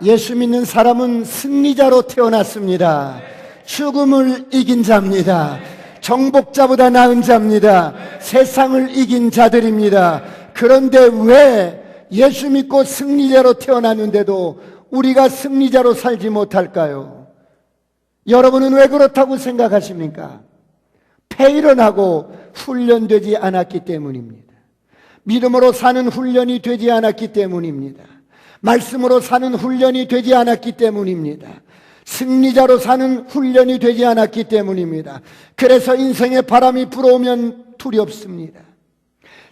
예수 믿는 사람은 승리자로 태어났습니다. 죽음을 이긴 자입니다. 정복자보다 나은 자입니다. 세상을 이긴 자들입니다. 그런데 왜 예수 믿고 승리자로 태어났는데도 우리가 승리자로 살지 못할까요? 여러분은 왜 그렇다고 생각하십니까? 패일언하고 훈련되지 않았기 때문입니다. 믿음으로 사는 훈련이 되지 않았기 때문입니다. 말씀으로 사는 훈련이 되지 않았기 때문입니다. 승리자로 사는 훈련이 되지 않았기 때문입니다. 그래서 인생의 바람이 불어오면 두렵습니다.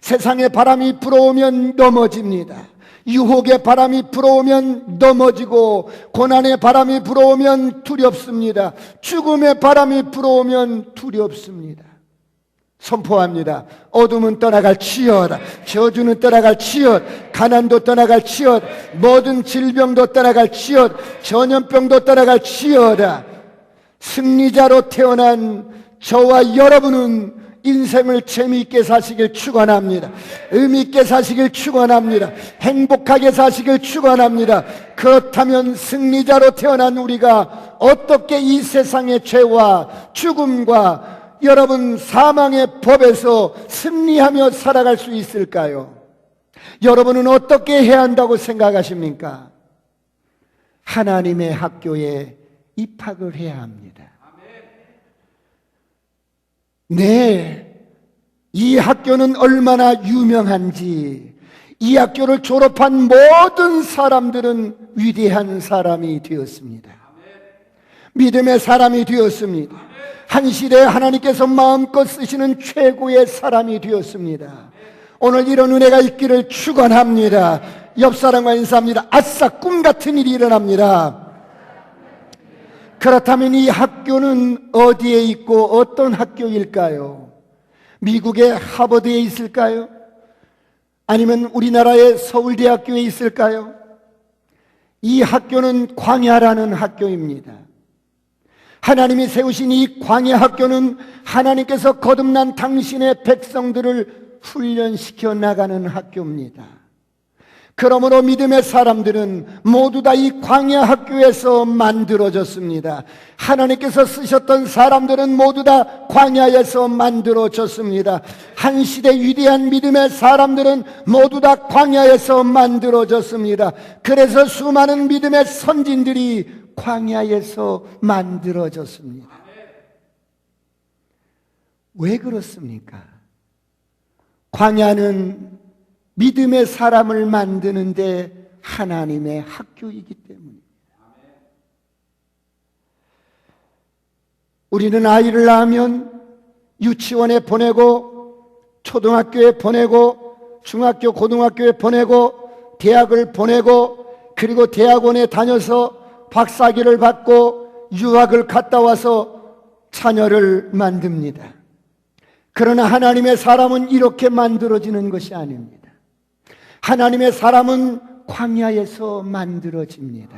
세상의 바람이 불어오면 넘어집니다. 유혹의 바람이 불어오면 넘어지고, 고난의 바람이 불어오면 두렵습니다. 죽음의 바람이 불어오면 두렵습니다. 선포합니다. 어둠은 떠나갈지어다. 저주는 떠나갈지어다. 가난도 떠나갈지어다. 모든 질병도 떠나갈지어다. 전염병도 떠나갈지어다. 승리자로 태어난 저와 여러분은 인생을 재미있게 사시길 축원합니다. 의미있게 사시길 축원합니다. 행복하게 사시길 축원합니다. 그렇다면 승리자로 태어난 우리가 어떻게 이 세상의 죄와 죽음과 여러분 사망의 법에서 승리하며 살아갈 수 있을까요? 여러분은 어떻게 해야 한다고 생각하십니까? 하나님의 학교에 입학을 해야 합니다. 네, 이 학교는 얼마나 유명한지, 이 학교를 졸업한 모든 사람들은 위대한 사람이 되었습니다. 믿음의 사람이 되었습니다. 한 시대에 하나님께서 마음껏 쓰시는 최고의 사람이 되었습니다. 오늘 이런 은혜가 있기를 축원합니다. 옆 사람과 인사합니다. 아싸, 꿈 같은 일이 일어납니다. 그렇다면 이 학교는 어디에 있고 어떤 학교일까요? 미국의 하버드에 있을까요? 아니면 우리나라의 서울대학교에 있을까요? 이 학교는 광야라는 학교입니다. 하나님이 세우신 이 광야 학교는 하나님께서 거듭난 당신의 백성들을 훈련시켜 나가는 학교입니다. 그러므로 믿음의 사람들은 모두 다 이 광야 학교에서 만들어졌습니다. 하나님께서 쓰셨던 사람들은 모두 다 광야에서 만들어졌습니다. 한 시대 위대한 믿음의 사람들은 모두 다 광야에서 만들어졌습니다. 그래서 수많은 믿음의 선진들이 광야에서 만들어졌습니다. 왜 그렇습니까? 광야는 믿음의 사람을 만드는데 하나님의 학교이기 때문입니다. 우리는 아이를 낳으면 유치원에 보내고, 초등학교에 보내고, 중학교, 고등학교에 보내고, 대학을 보내고, 그리고 대학원에 다녀서 박사학위를 받고 유학을 갔다 와서 자녀를 만듭니다. 그러나 하나님의 사람은 이렇게 만들어지는 것이 아닙니다. 하나님의 사람은 광야에서 만들어집니다.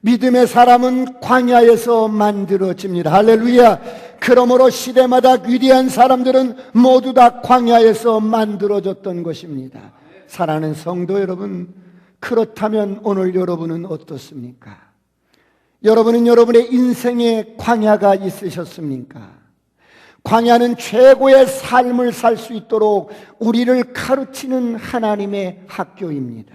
믿음의 사람은 광야에서 만들어집니다. 할렐루야. 그러므로 시대마다 위대한 사람들은 모두 다 광야에서 만들어졌던 것입니다. 사랑하는 성도 여러분, 그렇다면 오늘 여러분은 어떻습니까? 여러분은 여러분의 인생에 광야가 있으셨습니까? 광야는 최고의 삶을 살 수 있도록 우리를 가르치는 하나님의 학교입니다.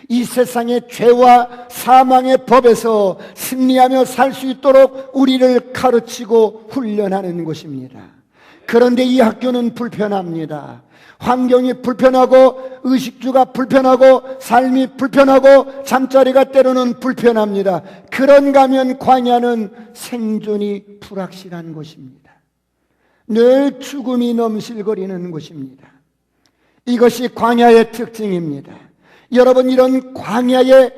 이 세상의 죄와 사망의 법에서 승리하며 살 수 있도록 우리를 가르치고 훈련하는 곳입니다. 그런데 이 학교는 불편합니다. 환경이 불편하고, 의식주가 불편하고, 삶이 불편하고, 잠자리가 때로는 불편합니다. 그런가 하면 광야는 생존이 불확실한 곳입니다. 늘 죽음이 넘실거리는 곳입니다. 이것이 광야의 특징입니다. 여러분, 이런 광야의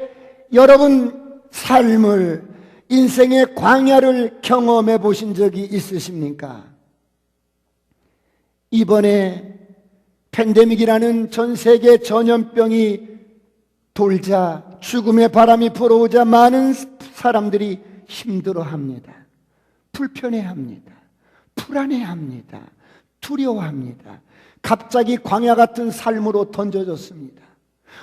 여러분 삶을, 인생의 광야를 경험해 보신 적이 있으십니까? 이번에 팬데믹이라는 전 세계 전염병이 돌자, 죽음의 바람이 불어오자 많은 사람들이 힘들어합니다. 불편해합니다. 불안해합니다. 두려워합니다. 갑자기 광야 같은 삶으로 던져졌습니다.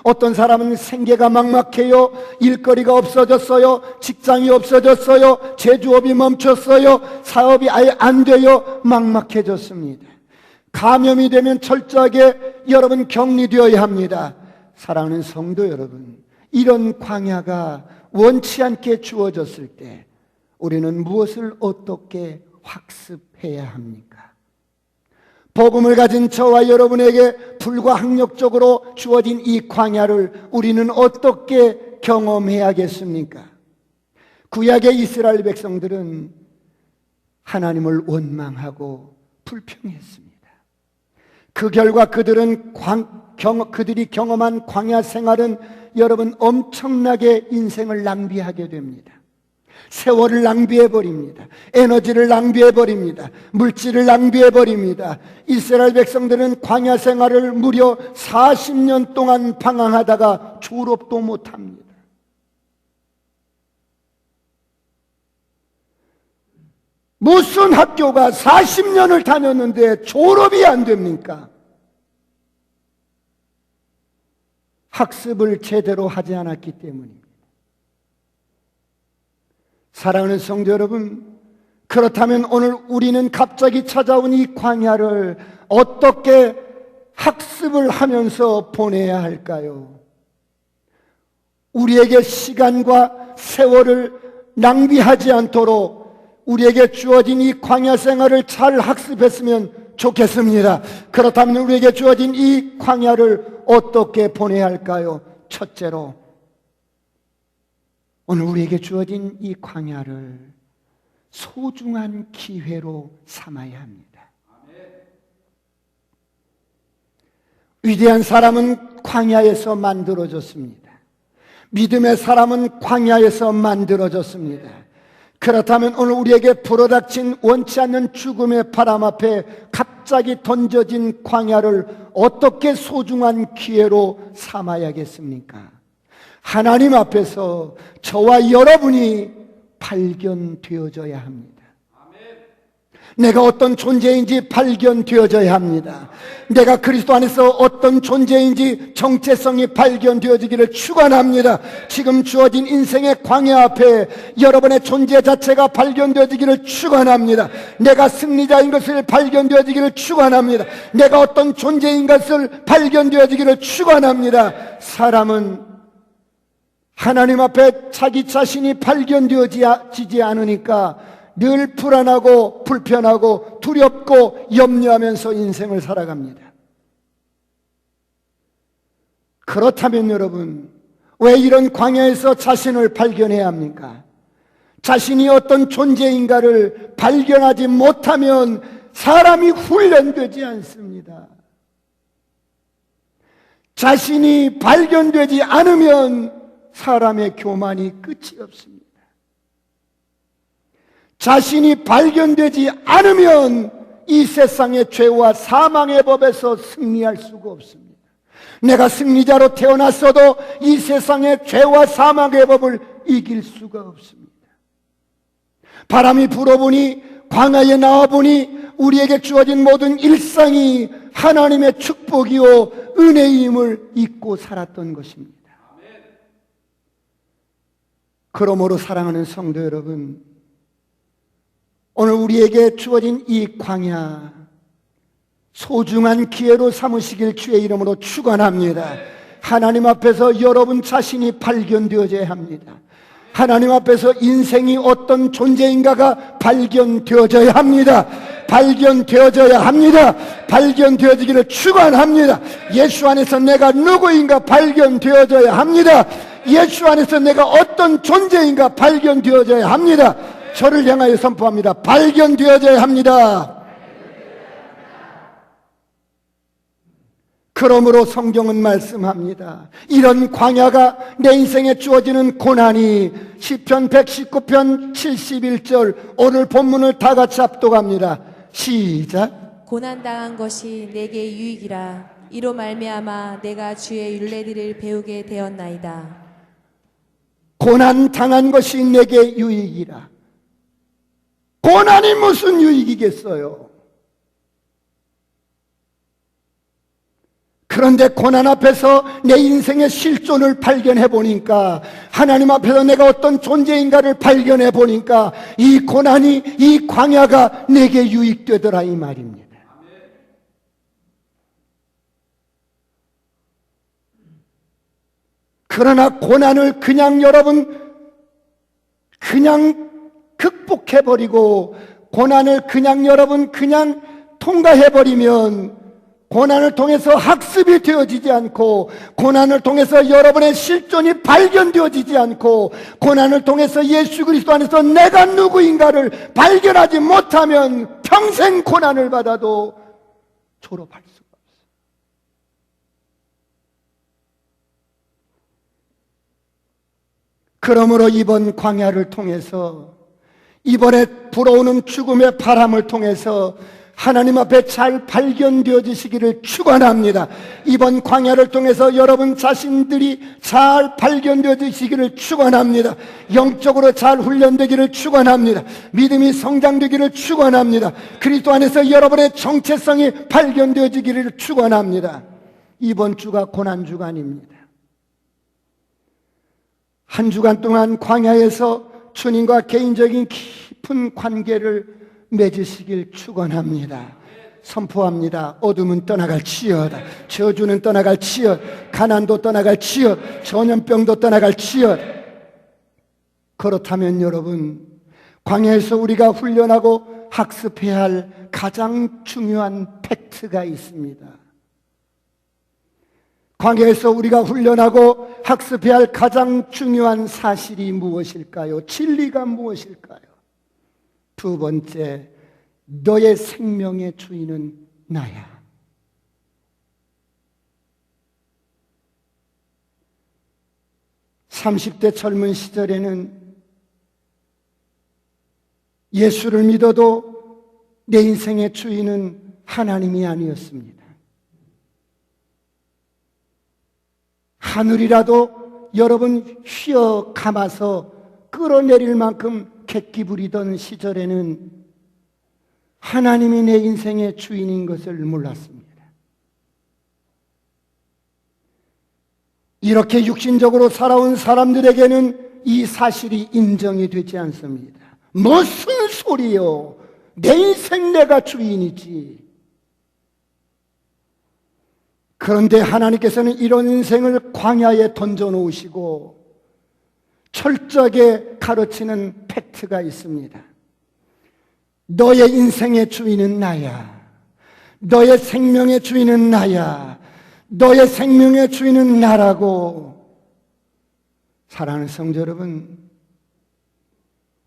어떤 사람은 생계가 막막해요. 일거리가 없어졌어요. 직장이 없어졌어요. 제조업이 멈췄어요. 사업이 아예 안 돼요. 막막해졌습니다. 감염이 되면 철저하게 여러분 격리되어야 합니다. 사랑하는 성도 여러분, 이런 광야가 원치 않게 주어졌을 때 우리는 무엇을 어떻게 학습해야 합니까? 복음을 가진 저와 여러분에게 불가항력적으로 주어진 이 광야를 우리는 어떻게 경험해야겠습니까? 구약의 이스라엘 백성들은 하나님을 원망하고 불평했습니다. 그 결과 그들이 경험한 광야 생활은 여러분 엄청나게 인생을 낭비하게 됩니다. 세월을 낭비해버립니다. 에너지를 낭비해버립니다. 물질을 낭비해버립니다. 이스라엘 백성들은 광야 생활을 무려 40년 동안 방황하다가 졸업도 못합니다. 무슨 학교가 40년을 다녔는데 졸업이 안 됩니까? 학습을 제대로 하지 않았기 때문입니다. 사랑하는 성도 여러분, 그렇다면 오늘 우리는 갑자기 찾아온 이 광야를 어떻게 학습을 하면서 보내야 할까요? 우리에게 시간과 세월을 낭비하지 않도록 우리에게 주어진 이 광야 생활을 잘 학습했으면 좋겠습니다. 그렇다면 우리에게 주어진 이 광야를 어떻게 보내야 할까요? 첫째로, 오늘 우리에게 주어진 이 광야를 소중한 기회로 삼아야 합니다. 위대한 사람은 광야에서 만들어졌습니다. 믿음의 사람은 광야에서 만들어졌습니다. 그렇다면 오늘 우리에게 불어닥친 원치 않는 죽음의 바람 앞에 갑자기 던져진 광야를 어떻게 소중한 기회로 삼아야겠습니까? 하나님 앞에서 저와 여러분이 발견되어져야 합니다. 내가 어떤 존재인지 발견되어져야 합니다. 내가 그리스도 안에서 어떤 존재인지 정체성이 발견되어지기를 축원합니다. 지금 주어진 인생의 광야 앞에 여러분의 존재 자체가 발견되어지기를 축원합니다. 내가 승리자인 것을 발견되어지기를 축원합니다. 내가 어떤 존재인 것을 발견되어지기를 축원합니다. 사람은 하나님 앞에 자기 자신이 발견되어지지 않으니까 늘 불안하고 불편하고 두렵고 염려하면서 인생을 살아갑니다. 그렇다면 여러분, 왜 이런 광야에서 자신을 발견해야 합니까? 자신이 어떤 존재인가를 발견하지 못하면 사람이 훈련되지 않습니다. 자신이 발견되지 않으면 사람의 교만이 끝이 없습니다. 자신이 발견되지 않으면 이 세상의 죄와 사망의 법에서 승리할 수가 없습니다. 내가 승리자로 태어났어도 이 세상의 죄와 사망의 법을 이길 수가 없습니다. 바람이 불어보니, 광야에 나와보니 우리에게 주어진 모든 일상이 하나님의 축복이요 은혜임을 잊고 살았던 것입니다. 그러므로 사랑하는 성도 여러분, 오늘 우리에게 주어진 이 광야 소중한 기회로 삼으시길 주의 이름으로 축원합니다. 하나님 앞에서 여러분 자신이 발견되어져야 합니다. 하나님 앞에서 인생이 어떤 존재인가가 발견되어져야 합니다. 발견되어져야 합니다. 발견되어지기를 축원합니다. 예수 안에서 내가 누구인가 발견되어져야 합니다. 예수 안에서 내가 어떤 존재인가 발견되어져야 합니다. 저를 향하여 선포합니다. 발견되어져야 합니다. 그러므로 성경은 말씀합니다. 이런 광야가 내 인생에 주어지는 고난이 시편 119편 71절 오늘 본문을 다 같이 합독합니다. 시작. 고난당한 것이 내게 유익이라. 이로 말미암아 내가 주의 율례들을 배우게 되었나이다. 고난당한 것이 내게 유익이라. 고난이 무슨 유익이겠어요? 그 그런데 고난 앞에서 내 인생의 실존을 발견해 보니까, 하나님 앞에서 내가 어떤 존재인가를 발견해 보니까 이 고난이, 이 광야가 내게 유익되더라 이 말입니다. 그러나 고난을 그냥 여러분 그냥 극복해버리고, 고난을 그냥 여러분 그냥 통과해버리면 고난을 통해서 학습이 되어지지 않고, 고난을 통해서 여러분의 실존이 발견되어지지 않고, 고난을 통해서 예수 그리스도 안에서 내가 누구인가를 발견하지 못하면 평생 고난을 받아도 졸업할 수가 없어요. 그러므로 이번 광야를 통해서, 이번에 불어오는 죽음의 바람을 통해서 하나님 앞에 잘 발견되어지시기를 축원합니다. 이번 광야를 통해서 여러분 자신들이 잘 발견되어지시기를 축원합니다. 영적으로 잘 훈련되기를 축원합니다. 믿음이 성장되기를 축원합니다. 그리스도 안에서 여러분의 정체성이 발견되어지기를 축원합니다. 이번 주가 고난 주간입니다. 한 주간 동안 광야에서 주님과 개인적인 깊은 관계를 맺으시길 축원합니다. 선포합니다. 어둠은 떠나갈지어다. 저주는 떠나갈지어다. 가난도 떠나갈지어다. 전염병도 떠나갈지어다. 그렇다면 여러분, 광야에서 우리가 훈련하고 학습해야 할 가장 중요한 팩트가 있습니다. 광야에서 우리가 훈련하고 학습해야 할 가장 중요한 사실이 무엇일까요? 진리가 무엇일까요? 두 번째, 너의 생명의 주인은 나야. (30대) 젊은 시절에는 예수를 믿어도 내 인생의 주인은 하나님이 아니었습니다. 하늘이라도 여러분 휘어 감아서 끌어내릴 만큼 객기 부리던 시절에는 하나님이 내 인생의 주인인 것을 몰랐습니다. 이렇게 육신적으로 살아온 사람들에게는 이 사실이 인정이 되지 않습니다. 무슨 소리요? 내 인생 내가 주인이지. 그런데 하나님께서는 이런 인생을 광야에 던져놓으시고 철저하게 가르치는 팩트가 있습니다. 너의 인생의 주인은 나야. 너의 생명의 주인은 나야. 너의 생명의 주인은 나라고. 사랑하는 성도 여러분,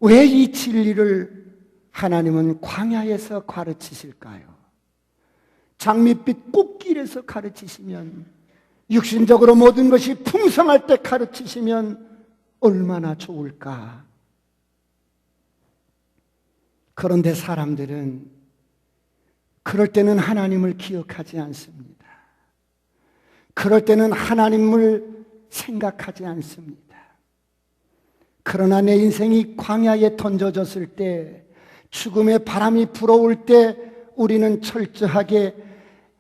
왜 이 진리를 하나님은 광야에서 가르치실까요? 장밋빛 꽃길에서 가르치시면, 육신적으로 모든 것이 풍성할 때 가르치시면 얼마나 좋을까? 그런데 사람들은 그럴 때는 하나님을 기억하지 않습니다. 그럴 때는 하나님을 생각하지 않습니다. 그러나 내 인생이 광야에 던져졌을 때, 죽음의 바람이 불어올 때 우리는 철저하게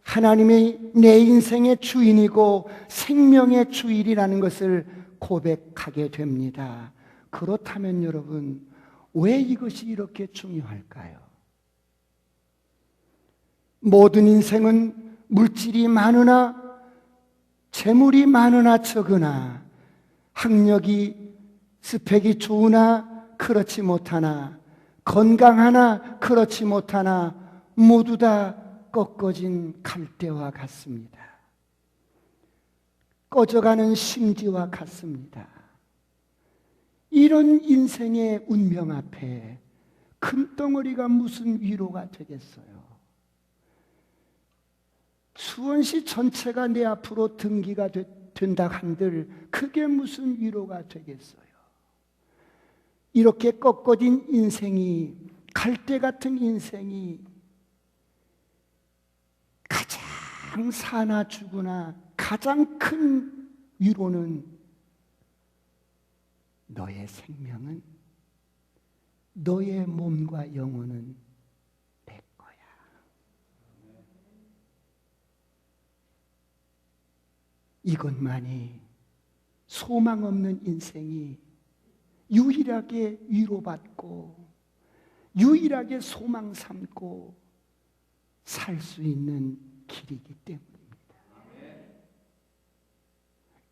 하나님이 내 인생의 주인이고 생명의 주인이라는 것을 고백하게 됩니다. 그렇다면 여러분, 왜 이것이 이렇게 중요할까요? 모든 인생은 물질이 많으나 재물이 많으나 적으나, 학력이 스펙이 좋으나 그렇지 못하나, 건강하나 그렇지 못하나 모두 다 꺾어진 갈대와 같습니다. 꺼져가는 심지와 같습니다. 이런 인생의 운명 앞에 금덩어리가 무슨 위로가 되겠어요? 수원시 전체가 내 앞으로 등기가 된다 한들 그게 무슨 위로가 되겠어요? 이렇게 꺾어진 인생이, 갈대 같은 인생이 가장 사나 죽으나 가장 큰 위로는 너의 생명은, 너의 몸과 영혼은 내 거야. 이것만이 소망 없는 인생이 유일하게 위로받고 유일하게 소망 삼고 살 수 있는 길이기 때문입니다.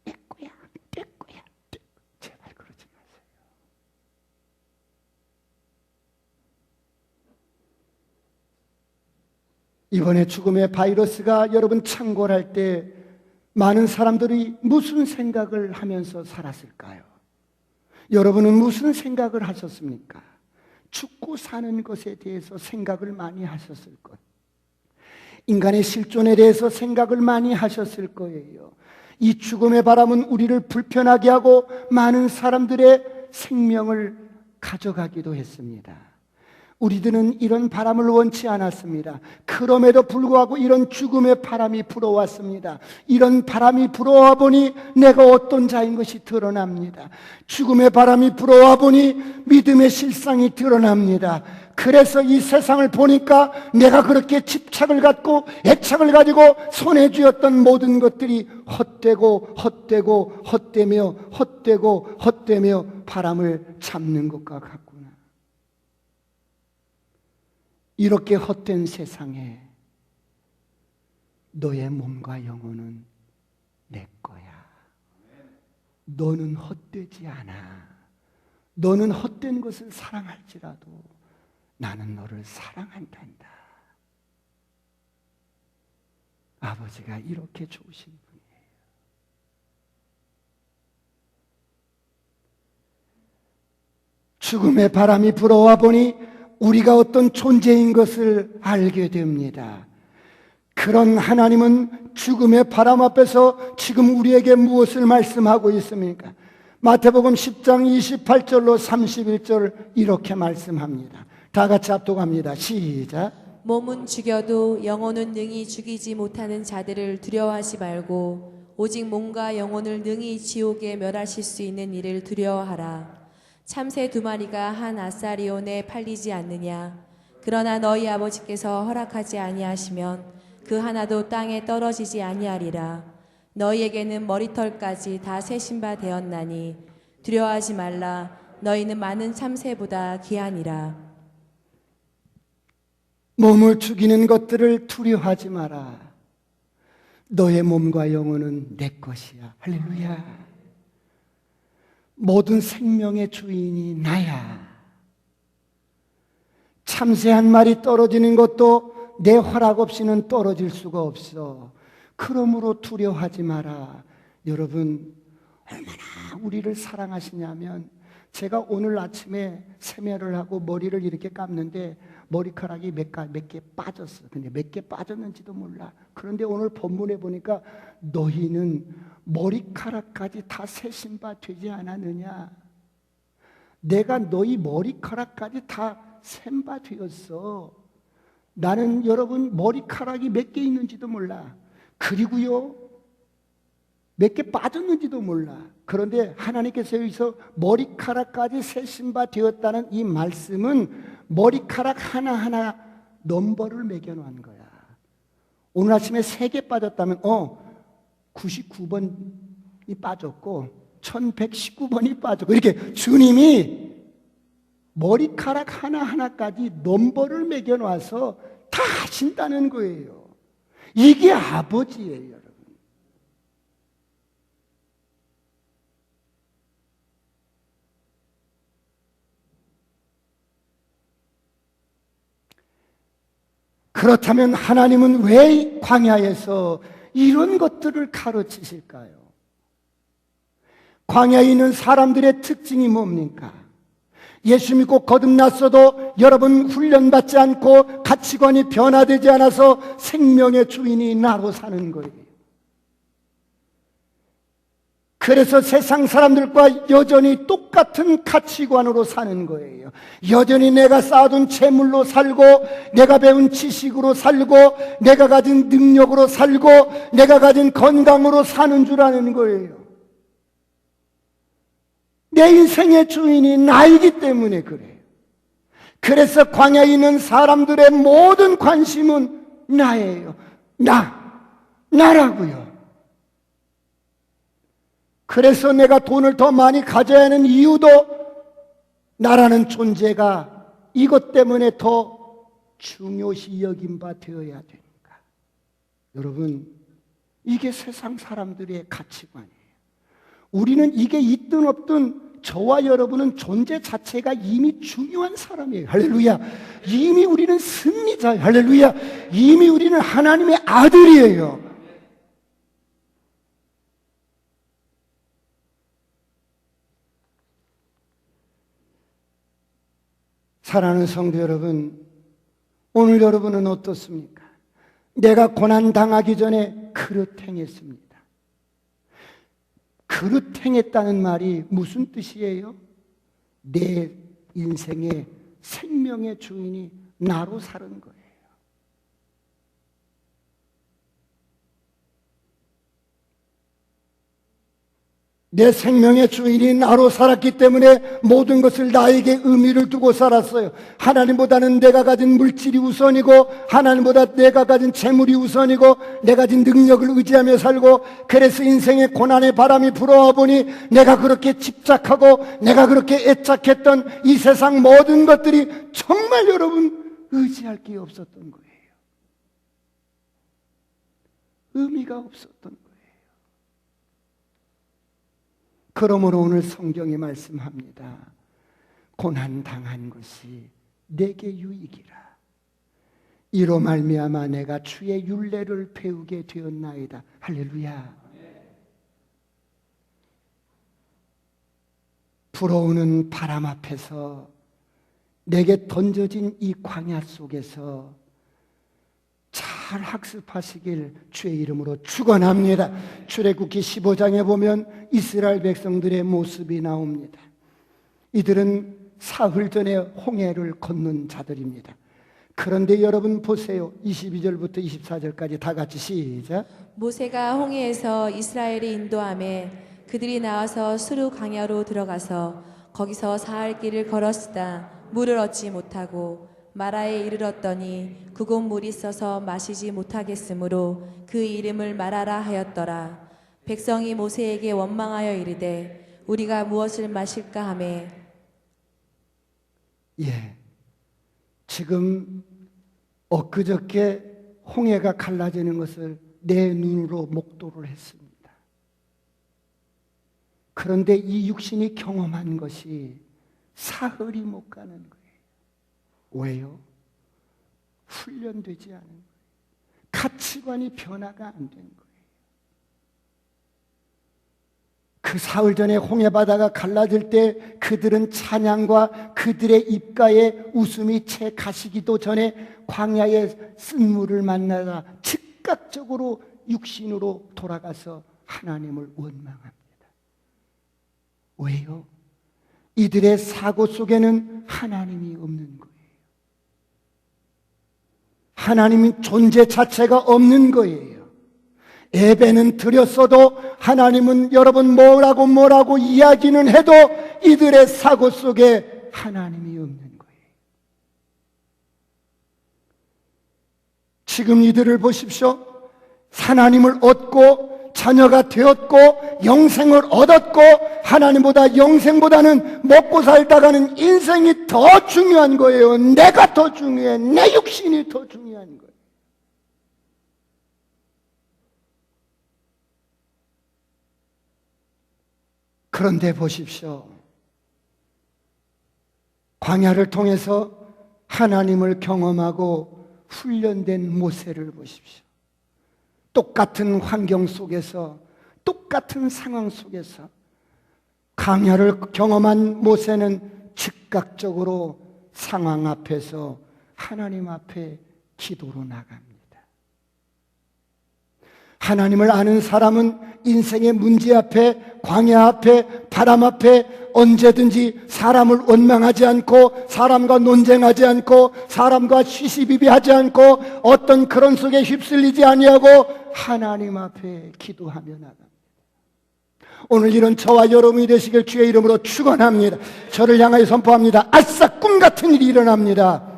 내 거야, 내 거야. 제발 그러지 마세요. 이번에 죽음의 바이러스가 여러분 창궐할 때 많은 사람들이 무슨 생각을 하면서 살았을까요? 여러분은 무슨 생각을 하셨습니까? 죽고 사는 것에 대해서 생각을 많이 하셨을 것. 인간의 실존에 대해서 생각을 많이 하셨을 거예요. 이 죽음의 바람은 우리를 불편하게 하고 많은 사람들의 생명을 가져가기도 했습니다. 우리들은 이런 바람을 원치 않았습니다. 그럼에도 불구하고 이런 죽음의 바람이 불어왔습니다. 이런 바람이 불어와 보니 내가 어떤 자인 것이 드러납니다. 죽음의 바람이 불어와 보니 믿음의 실상이 드러납니다. 그래서 이 세상을 보니까 내가 그렇게 집착을 갖고 애착을 가지고 손에 쥐었던 모든 것들이 헛되고 헛되고 헛되며 헛되고 헛되며 바람을 잡는 것과 같구나. 이렇게 헛된 세상에 너의 몸과 영혼은 내 거야. 너는 헛되지 않아. 너는 헛된 것을 사랑할지라도 나는 너를 사랑한단다. 아버지가 이렇게 좋으신 분이에요. 죽음의 바람이 불어와 보니 우리가 어떤 존재인 것을 알게 됩니다. 그런 하나님은 죽음의 바람 앞에서 지금 우리에게 무엇을 말씀하고 있습니까? 마태복음 10장 28절로 31절 이렇게 말씀합니다. 다 같이 합독합니다. 시작. 몸은 죽여도 영혼은 능히 죽이지 못하는 자들을 두려워하지 말고 오직 몸과 영혼을 능히 지옥에 멸하실 수 있는 이를 두려워하라. 참새 2마리가 한 아사리온에 팔리지 않느냐. 그러나 너희 아버지께서 허락하지 아니하시면 그 하나도 땅에 떨어지지 아니하리라. 너희에게는 머리털까지 다 세신 바 되었나니 두려워하지 말라. 너희는 많은 참새보다 귀하니라. 몸을 죽이는 것들을 두려워하지 마라. 너의 몸과 영혼은 내 것이야. 할렐루야. 모든 생명의 주인이 나야. 참새 한 마리 떨어지는 것도 내 허락 없이는 떨어질 수가 없어. 그러므로 두려워하지 마라. 여러분, 얼마나 우리를 사랑하시냐면 제가 오늘 아침에 세면을 하고 머리를 이렇게 감는데 머리카락이 몇 개 빠졌어. 근데 몇 개 빠졌는지도 몰라. 그런데 오늘 본문에 보니까 너희는 머리카락까지 다 세신 바 되지 않았느냐. 내가 너희 머리카락까지 다 센 바 되었어. 나는 여러분 머리카락이 몇 개 있는지도 몰라. 그리고요 몇 개 빠졌는지도 몰라. 그런데 하나님께서 여기서 머리카락까지 세신 바 되었다는 이 말씀은 머리카락 하나하나 넘버를 매겨놓은 거야. 오늘 아침에 3개 빠졌다면 99번이 빠졌고 1119번이 빠졌고 이렇게 주님이 머리카락 하나하나까지 넘버를 매겨놔서 다 하신다는 거예요. 이게 아버지예요, 여러분. 그렇다면 하나님은 왜 광야에서 이런 것들을 가르치실까요? 광야에 있는 사람들의 특징이 뭡니까? 예수 믿고 거듭났어도 여러분 훈련받지 않고 가치관이 변화되지 않아서 생명의 주인이 나로 사는 거예요. 그래서 세상 사람들과 여전히 똑같은 가치관으로 사는 거예요. 여전히 내가 쌓아둔 재물로 살고 내가 배운 지식으로 살고 내가 가진 능력으로 살고 내가 가진 건강으로 사는 줄 아는 거예요. 내 인생의 주인이 나이기 때문에 그래요. 그래서 광야에 있는 사람들의 모든 관심은 나예요. 나라고요. 그래서 내가 돈을 더 많이 가져야 하는 이유도 나라는 존재가 이것 때문에 더 중요시 여긴 바 되어야 되니까. 여러분, 이게 세상 사람들의 가치관이에요. 우리는 이게 있든 없든 저와 여러분은 존재 자체가 이미 중요한 사람이에요. 할렐루야. 이미 우리는 승리자예요. 할렐루야. 이미 우리는 하나님의 아들이에요. 사랑하는 성도 여러분, 오늘 여러분은 어떻습니까? 내가 고난 당하기 전에 그릇 행했습니다. 그릇 행했다는 말이 무슨 뜻이에요? 내 인생의 생명의 주인이 나로 사는 거예요. 내 생명의 주인이 나로 살았기 때문에 모든 것을 나에게 의미를 두고 살았어요. 하나님보다는 내가 가진 물질이 우선이고, 하나님보다 내가 가진 재물이 우선이고, 내가 가진 능력을 의지하며 살고, 그래서 인생의 고난의 바람이 불어와 보니 내가 그렇게 집착하고 내가 그렇게 애착했던 이 세상 모든 것들이 정말 여러분 의지할 게 없었던 거예요. 의미가 없었던 거예요. 그러므로 오늘 성경이 말씀합니다. 고난 당한 것이 내게 유익이라. 이로 말미암아 내가 주의 율례를 배우게 되었나이다. 할렐루야. 불어오는 바람 앞에서 내게 던져진 이 광야 속에서 잘 학습하시길 주의 이름으로 축원합니다. 출애굽기 15장에 보면 이스라엘 백성들의 모습이 나옵니다. 이들은 사흘 전에 홍해를 건넌 자들입니다. 그런데 여러분 보세요. 22절부터 24절까지 다 같이 시작. 모세가 홍해에서 이스라엘이 인도함에 그들이 나와서 수르 광야로 들어가서 거기서 사흘 길을 걸었으나 물을 얻지 못하고 마라에 이르렀더니 그곳 물이 써서 마시지 못하겠으므로 그 이름을 마라라 하였더라. 백성이 모세에게 원망하여 이르되 우리가 무엇을 마실까 하매. 지금 엊그저께 홍해가 갈라지는 것을 내 눈으로 목도를 했습니다. 그런데 이 육신이 경험한 것이 사흘이 못 가는 거예요. 왜요? 훈련되지 않은 거예요. 가치관이 변화가 안 된 거예요. 그 사흘 전에 홍해바다가 갈라질 때 그들은 찬양과 그들의 입가에 웃음이 채 가시기도 전에 광야의 쓴물을 만나다 즉각적으로 육신으로 돌아가서 하나님을 원망합니다. 왜요? 이들의 사고 속에는 하나님이 없는 거예요. 하나님은 존재 자체가 없는 거예요. 예배는 드렸어도 하나님은 여러분 뭐라고 이야기는 해도 이들의 사고 속에 하나님이 없는 거예요. 지금 이들을 보십시오. 하나님을 얻고 자녀가 되었고 영생을 얻었고 하나님보다 영생보다는 먹고 살다가는 인생이 더 중요한 거예요. 내가 더 중요해. 내 육신이 더 중요한 거예요. 그런데 보십시오. 광야를 통해서 하나님을 경험하고 훈련된 모세를 보십시오. 똑같은 환경 속에서, 똑같은 상황 속에서 광야를 경험한 모세는 즉각적으로 상황 앞에서 하나님 앞에 기도로 나갑니다. 하나님을 아는 사람은 인생의 문제 앞에, 광야 앞에, 바람 앞에 언제든지 사람을 원망하지 않고, 사람과 논쟁하지 않고, 사람과 시시비비하지 않고, 어떤 그런 속에 휩쓸리지 아니하고 하나님 앞에 기도하며 나갑니다. 오늘 이런 저와 여러분이 되시길 주의 이름으로 축원합니다. 저를 향하여 선포합니다. 아싸, 꿈 같은 일이 일어납니다.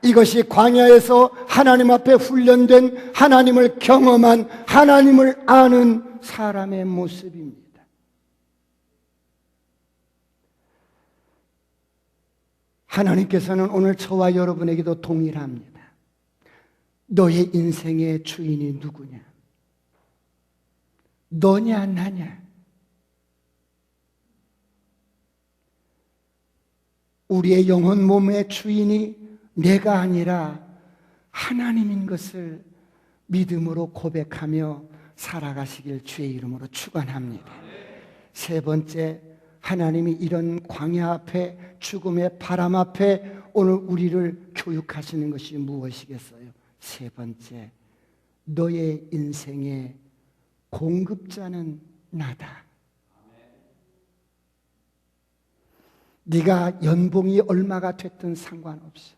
이것이 광야에서 하나님 앞에 훈련된, 하나님을 경험한, 하나님을 아는 사람의 모습입니다. 하나님께서는 오늘 저와 여러분에게도 동일합니다. 너의 인생의 주인이 누구냐? 너냐 나냐? 우리의 영혼 몸의 주인이 내가 아니라 하나님인 것을 믿음으로 고백하며 살아가시길 주의 이름으로 축원합니다. 세 번째, 하나님이 이런 광야 앞에, 죽음의 바람 앞에 오늘 우리를 교육하시는 것이 무엇이겠어요? 세 번째, 너의 인생의 공급자는 나다. 네가 연봉이 얼마가 됐든 상관없어.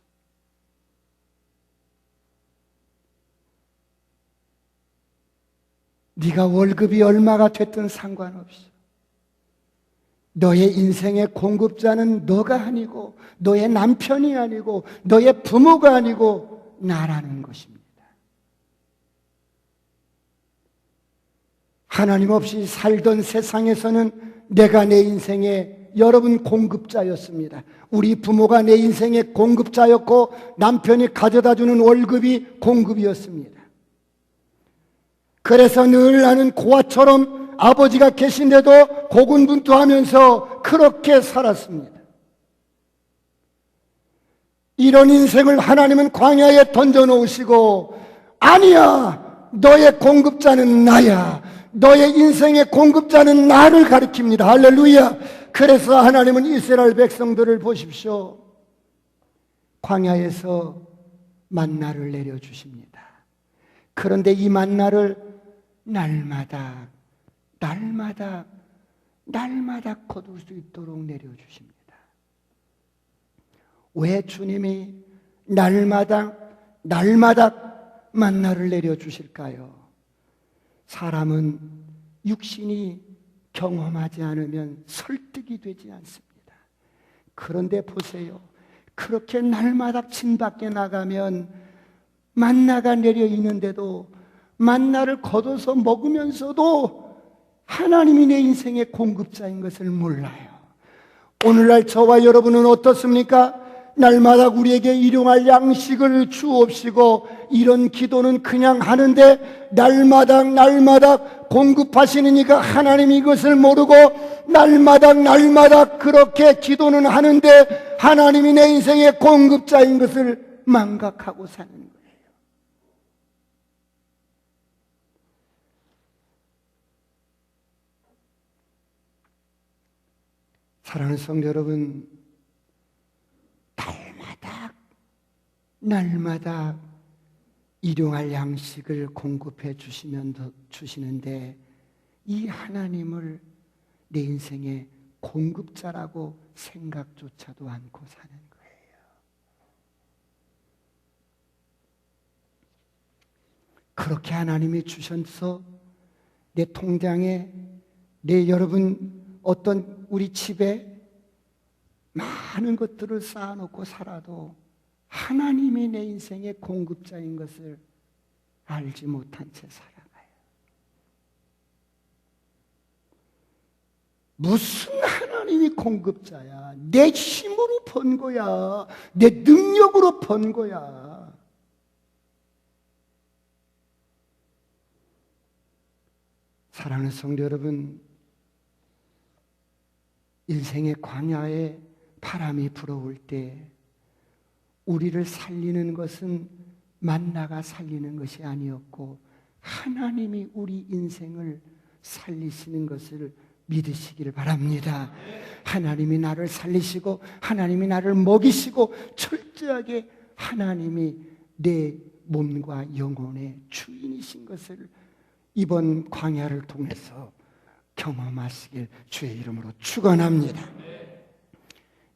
네가 월급이 얼마가 됐든 상관없어. 너의 인생의 공급자는 너가 아니고, 너의 남편이 아니고, 너의 부모가 아니고 나라는 것입니다. 하나님 없이 살던 세상에서는 내가 내 인생의 여러분 공급자였습니다. 우리 부모가 내 인생의 공급자였고, 남편이 가져다주는 월급이 공급이었습니다. 그래서 늘 나는 고아처럼 아버지가 계신데도 고군분투하면서 그렇게 살았습니다. 이런 인생을 하나님은 광야에 던져놓으시고, 아니야, 너의 공급자는 나야, 너의 인생의 공급자는 나를 가리킵니다. 할렐루야. 그래서 하나님은 이스라엘 백성들을 보십시오, 광야에서 만나를 내려주십니다. 그런데 이 만나를 날마다 거둘 수 있도록 내려주십니다. 왜 주님이 날마다 만나를 내려주실까요? 사람은 육신이 경험하지 않으면 설득이 되지 않습니다. 그런데 보세요, 그렇게 날마다 진 밖에 나가면 만나가 내려 있는데도 만나를 거둬서 먹으면서도 하나님이 내 인생의 공급자인 것을 몰라요. 오늘날 저와 여러분은 어떻습니까? 날마다 우리에게 일용할 양식을 주옵시고, 이런 기도는 그냥 하는데 날마다 공급하시는 이가 하나님이 이것을 모르고 날마다 그렇게 기도는 하는데 하나님이 내 인생의 공급자인 것을 망각하고 사는 거예요. 사랑하는 성도 여러분, 날마다 일용할 양식을 공급해 주시는데 이 하나님을 내 인생의 공급자라고 생각조차도 않고 사는 거예요. 그렇게 하나님이 주셔서 내 통장에, 내 여러분 어떤 우리 집에 많은 것들을 쌓아놓고 살아도 하나님이 내 인생의 공급자인 것을 알지 못한 채 살아가요. 무슨 하나님이 공급자야? 내 힘으로 번 거야. 내 능력으로 번 거야. 사랑하는 성도 여러분, 인생의 광야에 바람이 불어올 때 우리를 살리는 것은 만나가 살리는 것이 아니었고 하나님이 우리 인생을 살리시는 것을 믿으시기를 바랍니다. 하나님이 나를 살리시고 하나님이 나를 먹이시고 철저하게 하나님이 내 몸과 영혼의 주인이신 것을 이번 광야를 통해서 경험하시길 주의 이름으로 축원합니다.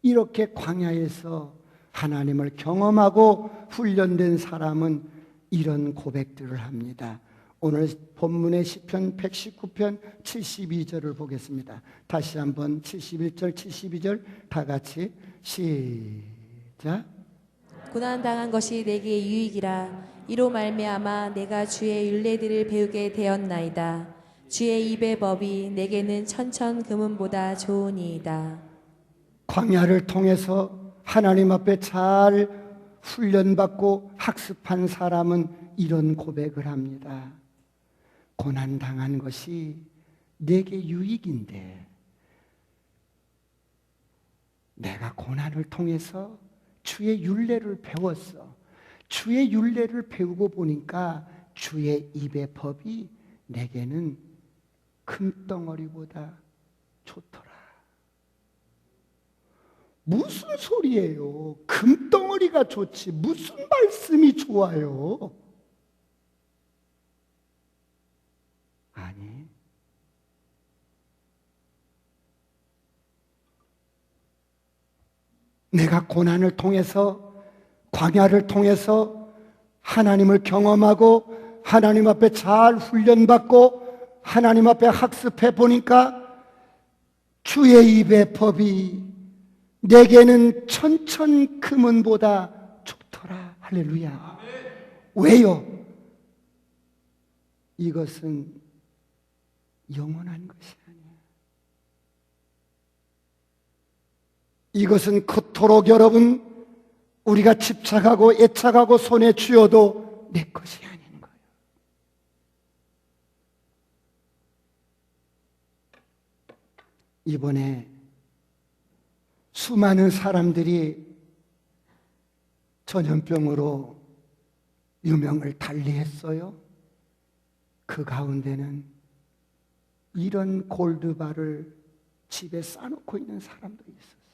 이렇게 광야에서 하나님을 경험하고 훈련된 사람은 이런 고백들을 합니다. 오늘 본문의 시편 119편 72절을 보겠습니다. 다시 한번 71절 72절 다 같이 시작. 고난당한 것이 내게 유익이라. 이로 말미암아 내가 주의 율례들을 배우게 되었나이다. 주의 입의 법이 내게는 천천 금은보다 좋으니이다. 광야를 통해서 하나님 앞에 잘 훈련받고 학습한 사람은 이런 고백을 합니다. 고난당한 것이 내게 유익인데 내가 고난을 통해서 주의 율례를 배웠어. 주의 율례를 배우고 보니까 주의 입의 법이 내게는 금덩어리보다 좋더라. 무슨 소리예요? 금덩어리가 좋지 무슨 말씀이 좋아요? 아니, 내가 고난을 통해서 광야를 통해서 하나님을 경험하고 하나님 앞에 잘 훈련받고 하나님 앞에 학습해 보니까 주의 입의 법이 내게는 천천 금은보다 좋더라. 할렐루야. 왜요? 이것은 영원한 것이 아니야. 이것은 그토록 여러분 우리가 집착하고 애착하고 손에 쥐어도 내 것이 아닌 거예요. 이번에 수많은 사람들이 전염병으로 유명을 달리했어요. 그 가운데는 이런 골드바를 집에 싸놓고 있는 사람도 있었어요.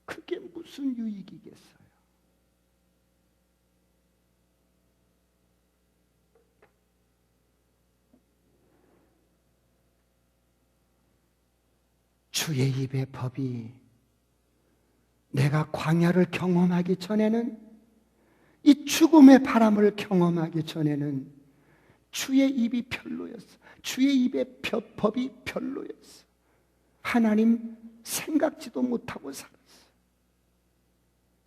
그게 무슨 유익이겠어요? 주의 입의 법이 내가 광야를 경험하기 전에는 이 죽음의 바람을 경험하기 전에는 주의 입이 별로였어. 주의 입의 법이 별로였어. 하나님 생각지도 못하고 살았어.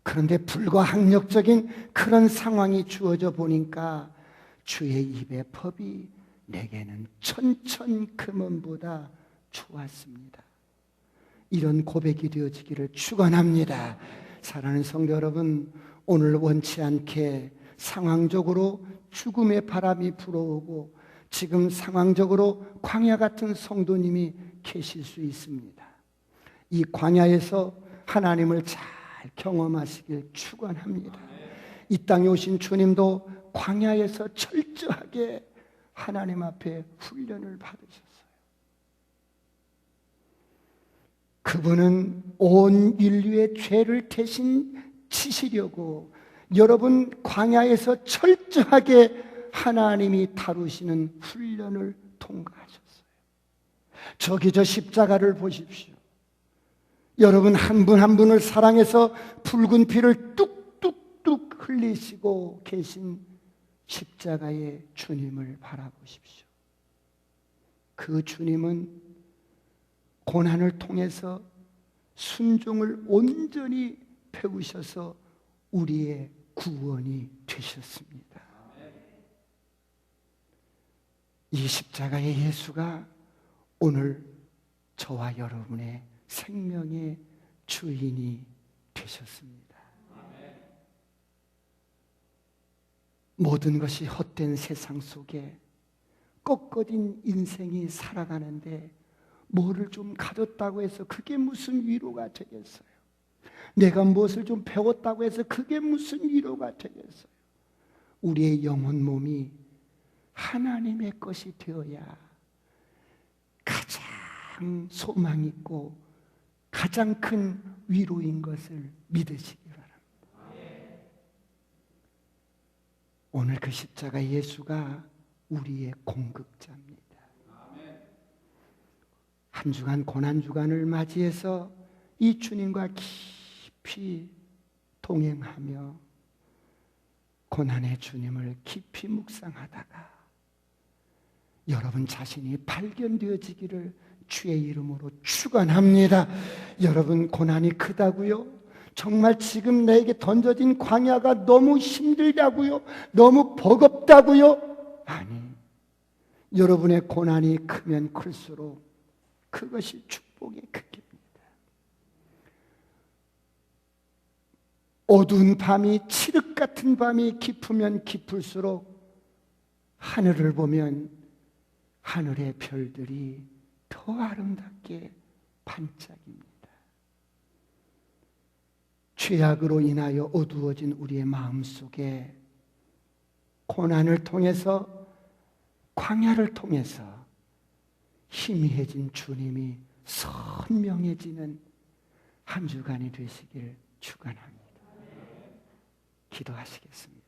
그런데 불가항력적인 그런 상황이 주어져 보니까 주의 입의 법이 내게는 천천 금은보다 좋았습니다. 이런 고백이 되어지기를 축원합니다. 사랑하는 성도 여러분, 오늘 원치 않게 상황적으로 죽음의 바람이 불어오고 지금 상황적으로 광야 같은 성도님이 계실 수 있습니다. 이 광야에서 하나님을 잘 경험하시길 축원합니다. 이 땅에 오신 주님도 광야에서 철저하게 하나님 앞에 훈련을 받으셨어요. 그분은 온 인류의 죄를 대신 지시려고 여러분 광야에서 철저하게 하나님이 다루시는 훈련을 통과하셨어요. 저기 저 십자가를 보십시오. 여러분 한 분 한 분을 사랑해서 붉은 피를 뚝뚝뚝 흘리시고 계신 십자가의 주님을 바라보십시오. 그 주님은 고난을 통해서 순종을 온전히 배우셔서 우리의 구원이 되셨습니다. 이 십자가의 예수가 오늘 저와 여러분의 생명의 주인이 되셨습니다. 모든 것이 헛된 세상 속에 꺾어진 인생이 살아가는데 뭐를 좀 가졌다고 해서 그게 무슨 위로가 되겠어요? 내가 무엇을 좀 배웠다고 해서 그게 무슨 위로가 되겠어요? 우리의 영혼 몸이 하나님의 것이 되어야 가장 소망 있고 가장 큰 위로인 것을 믿으시기 바랍니다. 오늘 그 십자가 예수가 우리의 공급자입니다. 한 주간 고난주간을 맞이해서 이 주님과 깊이 동행하며 고난의 주님을 깊이 묵상하다가 여러분 자신이 발견되어지기를 주의 이름으로 축원합니다. 여러분 고난이 크다고요? 정말 지금 내게 던져진 광야가 너무 힘들다고요? 너무 버겁다고요? 아니, 여러분의 고난이 크면 클수록 그것이 축복의 크기입니다. 어두운 밤이, 칠흑 같은 밤이 깊으면 깊을수록 하늘을 보면 하늘의 별들이 더 아름답게 반짝입니다. 죄악으로 인하여 어두워진 우리의 마음속에 고난을 통해서, 광야를 통해서 희미해진 주님이 선명해지는 한 주간이 되시길 축원합니다. 기도하시겠습니다.